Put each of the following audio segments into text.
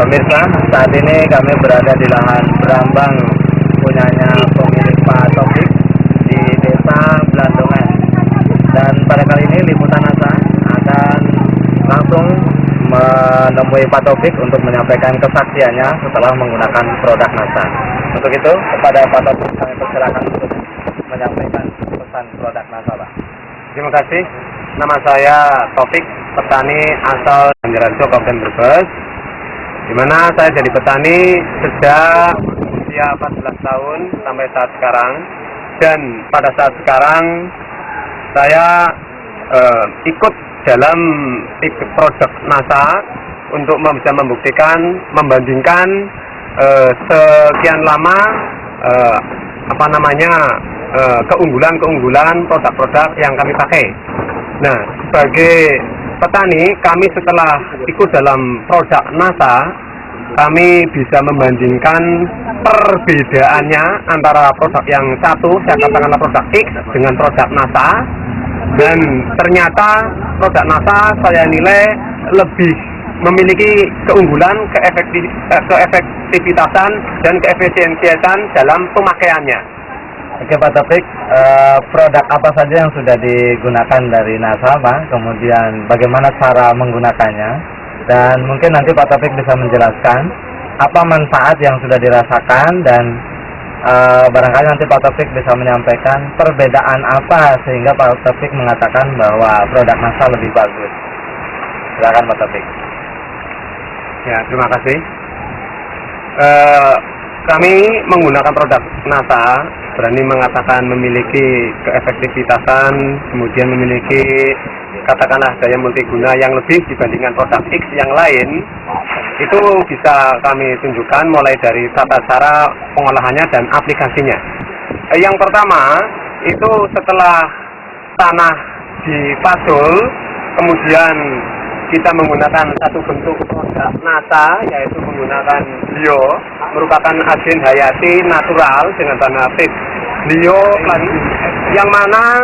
Pemirsa, saat ini kami berada di lahan berambang punyanya pemilik Pak Taufik di Desa Blandongan. Dan pada kali ini Liputan NASA akan langsung menemui Pak Taufik untuk menyampaikan kesaksiannya setelah menggunakan produk NASA. Untuk itu, kepada Pak Taufik kami persilakan untuk menyampaikan pesan produk NASA, Pak. Terima kasih. Nama saya Taufik, petani asal Banjarnegara, Kabupaten Brebes. Di mana saya jadi petani sejak usia 14 tahun sampai saat sekarang. Dan pada saat sekarang saya ikut dalam produk NASA untuk bisa membandingkan sekian lama keunggulan-keunggulan produk-produk yang kami pakai. Nah, sebagai petani, kami setelah ikut dalam produk NASA, kami bisa membandingkan perbedaannya antara produk yang satu, saya katakanlah produk X dengan produk NASA, dan ternyata produk NASA saya nilai lebih memiliki keunggulan, keefektivitasan, dan keefisiensian dalam pemakaiannya. Oke Pak Taufik, produk apa saja yang sudah digunakan dari NASA, Pak? Kemudian bagaimana cara menggunakannya? Dan mungkin nanti Pak Taufik bisa menjelaskan apa manfaat yang sudah dirasakan, dan barangkali nanti Pak Taufik bisa menyampaikan perbedaan apa sehingga Pak Taufik mengatakan bahwa produk NASA lebih bagus. Silakan Pak Taufik. Ya, terima kasih. Kami menggunakan produk NASA, berani mengatakan memiliki keefektivitasan, kemudian memiliki katakanlah daya multiguna yang lebih dibandingkan produk X yang lain. Itu bisa kami tunjukkan mulai dari tata cara pengolahannya dan aplikasinya. Yang pertama, itu setelah tanah dipasul, kemudian kita menggunakan satu bentuk produk NASA, yaitu menggunakan bio, merupakan agen hayati natural dengan tanda petik bio, yang mana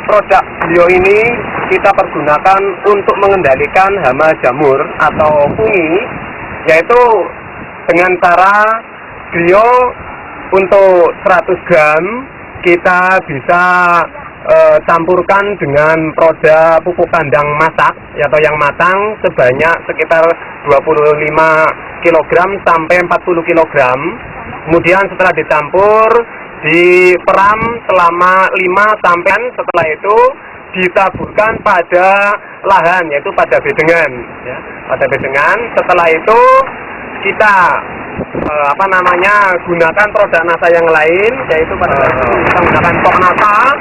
produk bio ini kita pergunakan untuk mengendalikan hama jamur atau fungi, yaitu dengan cara bio untuk 100 gram kita bisa campurkan dengan produk pupuk kandang masak atau yang matang sebanyak sekitar 25 kg sampai 40 kg. Kemudian setelah dicampur diperam selama 5 sampai setelah itu ditaburkan pada lahan, yaitu pada bedengan ya, pada bedengan. Setelah itu kita gunakan produk NASA yang lain, yaitu pada saat itu kita menggunakan Pok NASA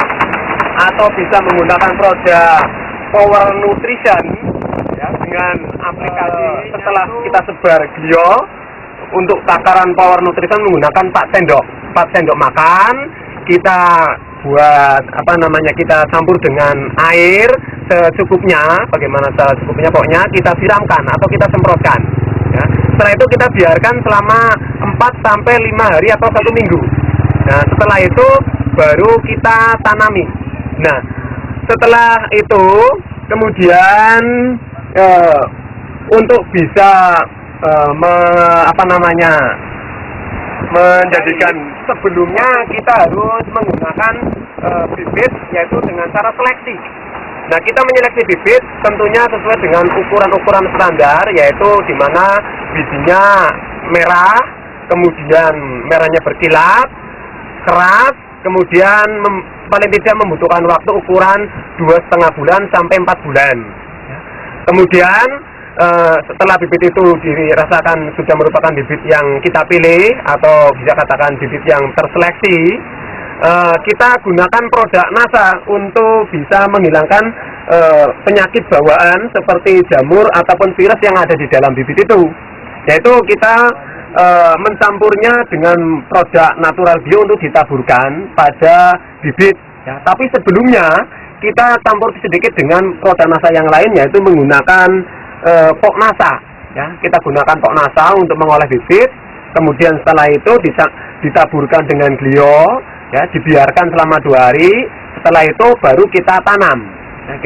atau bisa menggunakan produk Power Nutrition ya, dengan aplikasi. Setelah kita sebar bio untuk takaran Power Nutrition menggunakan 4 sendok makan, kita buat kita campur dengan air secukupnya. Bagaimana cara secukupnya? Pokoknya kita siramkan atau kita semprotkan ya. Setelah itu kita biarkan selama 4 sampai 5 hari atau 1 minggu. Nah, setelah itu baru kita tanami. Nah, setelah itu kemudian untuk bisa menjadikan, sebelumnya kita harus menggunakan bibit, yaitu dengan cara seleksi. Nah, kita menyeleksi bibit tentunya sesuai dengan ukuran-ukuran standar, yaitu di mana bijinya merah, kemudian merahnya berkilat, keras, kemudian paling tidak membutuhkan waktu ukuran 2,5 bulan sampai 4 bulan. Kemudian setelah bibit itu dirasakan sudah merupakan bibit yang kita pilih atau bisa katakan bibit yang terseleksi, kita gunakan produk NASA untuk bisa menghilangkan penyakit bawaan seperti jamur ataupun virus yang ada di dalam bibit itu. Yaitu kita mencampurnya dengan produk natural bio untuk ditaburkan pada bibit ya. Tapi sebelumnya kita campur sedikit dengan produk NASA yang lain, yaitu menggunakan Pok NASA ya. Kita gunakan Pok NASA untuk mengolah bibit, kemudian setelah itu ditaburkan dengan glio ya, dibiarkan selama 2 hari. Setelah itu baru kita tanam ya,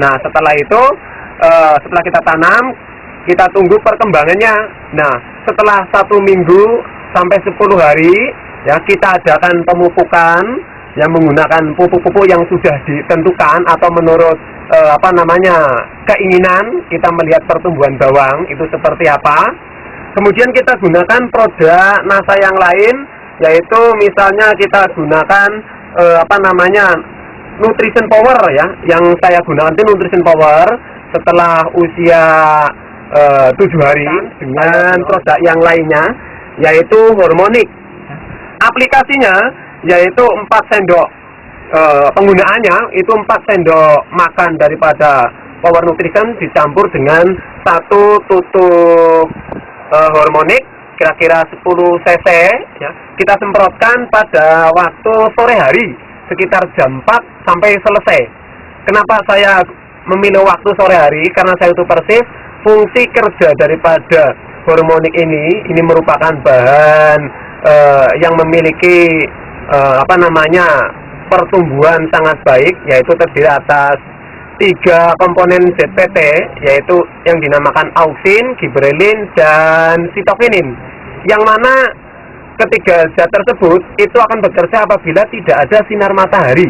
Nah, setelah itu setelah kita tanam, kita tunggu perkembangannya. Nah, setelah 1 minggu sampai 10 hari, ya kita adakan pemupukan yang menggunakan pupuk-pupuk yang sudah ditentukan atau menurut keinginan kita melihat pertumbuhan bawang itu seperti apa. Kemudian kita gunakan produk NASA yang lain, yaitu misalnya kita gunakan Nutrition Power ya. Yang saya gunakan itu Nutrition Power setelah usia 7 hari dengan produk yang lainnya, yaitu Hormonic. Aplikasinya yaitu 4 sendok, penggunaannya itu 4 sendok makan daripada Power Nutrition dicampur dengan 1 tutup Hormonic, kira-kira 10 cc ya. Kita semprotkan pada waktu sore hari sekitar jam 4 sampai selesai. Kenapa saya memilih waktu sore hari? Karena saya itu persis fungsi kerja daripada Hormonic ini merupakan bahan yang memiliki pertumbuhan sangat baik, yaitu terdiri atas 3 komponen ZPT, yaitu yang dinamakan auksin, giberelin, dan sitokinin, yang mana ketiga zat tersebut itu akan bekerja apabila tidak ada sinar matahari.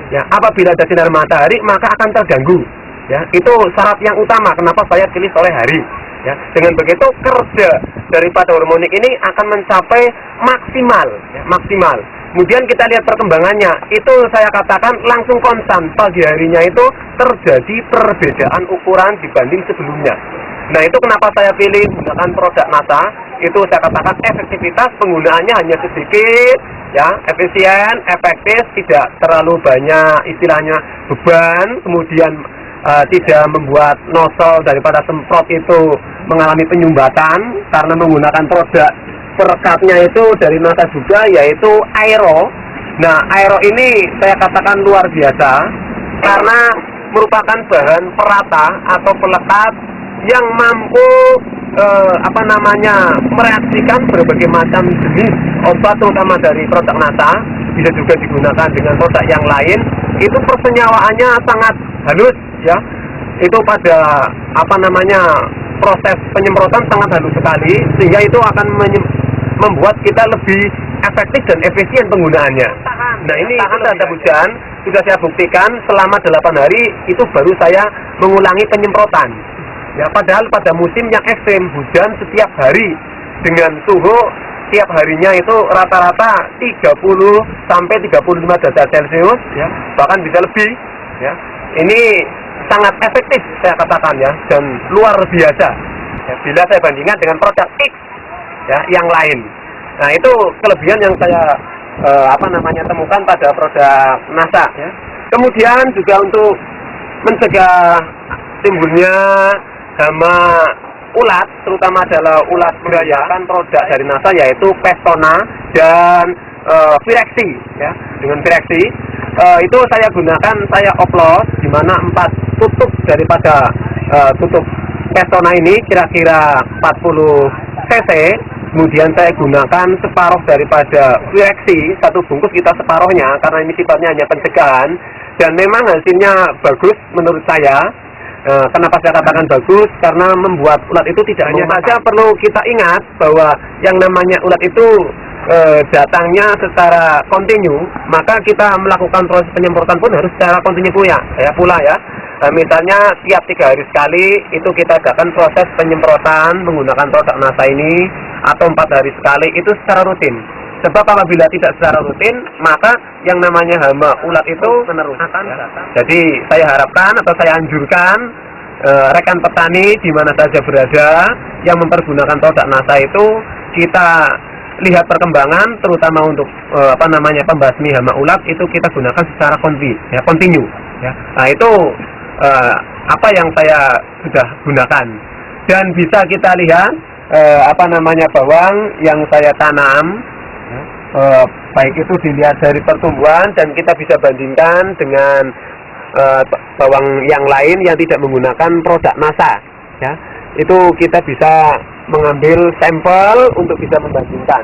Ya, apabila ada sinar matahari maka akan terganggu. Ya, itu syarat yang utama kenapa saya pilih sore hari. Ya, dengan begitu kerja daripada Hormonic ini akan mencapai maksimal, ya, maksimal. Kemudian kita lihat perkembangannya, itu saya katakan langsung konstan. Pagi harinya itu terjadi perbedaan ukuran dibanding sebelumnya. Nah, itu kenapa saya pilih menggunakan produk NASA. Itu saya katakan efektivitas penggunaannya hanya sedikit, ya, efisien, efektif, tidak terlalu banyak istilahnya beban, kemudian tidak membuat nozzle daripada semprot itu mengalami penyumbatan karena menggunakan produk perekatnya itu dari NASA juga, yaitu Aero. Nah, Aero ini saya katakan luar biasa karena merupakan bahan perata atau pelekat yang mampu mereaksikan berbagai macam jenis obat, terutama dari produk NASA, bisa juga digunakan dengan produk yang lain. Itu persenyawaannya sangat halus, ya. Itu pada proses penyemprotan sangat halus sekali, sehingga itu akan membuat kita lebih efektif dan efisien penggunaannya. Nah, ini tanda hujan sudah saya buktikan selama 8 hari itu baru saya mengulangi penyemprotan. Ya, padahal pada musim yang ekstrem hujan setiap hari dengan suhu tiap harinya itu rata-rata 30 sampai 35 derajat Celcius, ya, bahkan bisa lebih, ya. Ini sangat efektif saya katakan, ya, dan luar biasa. Ya, bila saya bandingkan dengan produk X, ya, yang lain. Nah, itu kelebihan yang saya temukan pada produk NASA, ya. Kemudian juga untuk mencegah timbulnya hama ulat, terutama adalah ulat menggunakan produk dari NASA, yaitu Pestona dan Virexi, ya. Dengan Virexi itu saya gunakan, saya oplos di mana 4 tutup daripada tutup Pestona ini kira-kira 40 cc. Kemudian saya gunakan separuh daripada Virexi, 1 bungkus kita separuhnya karena ini sifatnya hanya pencegahan, dan memang hasilnya bagus menurut saya. Kenapa saya katakan bagus? Karena membuat ulat itu tidak hanya saja perlu kita ingat bahwa yang namanya ulat itu datangnya secara kontinu, maka kita melakukan proses penyemprotan pun harus secara kontinu pula ya. Misalnya tiap 3 hari sekali itu kita adakan proses penyemprotan menggunakan produk NASA ini, atau 4 hari sekali itu secara rutin. Sebab apabila tidak secara rutin, maka yang namanya hama ulat itu menerus akan datang. Jadi saya harapkan atau saya anjurkan rekan petani di mana saja berada yang mempergunakan produk NASA itu, kita lihat perkembangan, terutama untuk pembasmi hama ulat itu kita gunakan secara kontinu. Ya. Nah, itu apa yang saya sudah gunakan, dan bisa kita lihat bawang yang saya tanam. Baik itu dilihat dari pertumbuhan, dan kita bisa bandingkan dengan bawang yang lain yang tidak menggunakan produk NASA, ya. Itu kita bisa mengambil sampel untuk bisa membandingkan.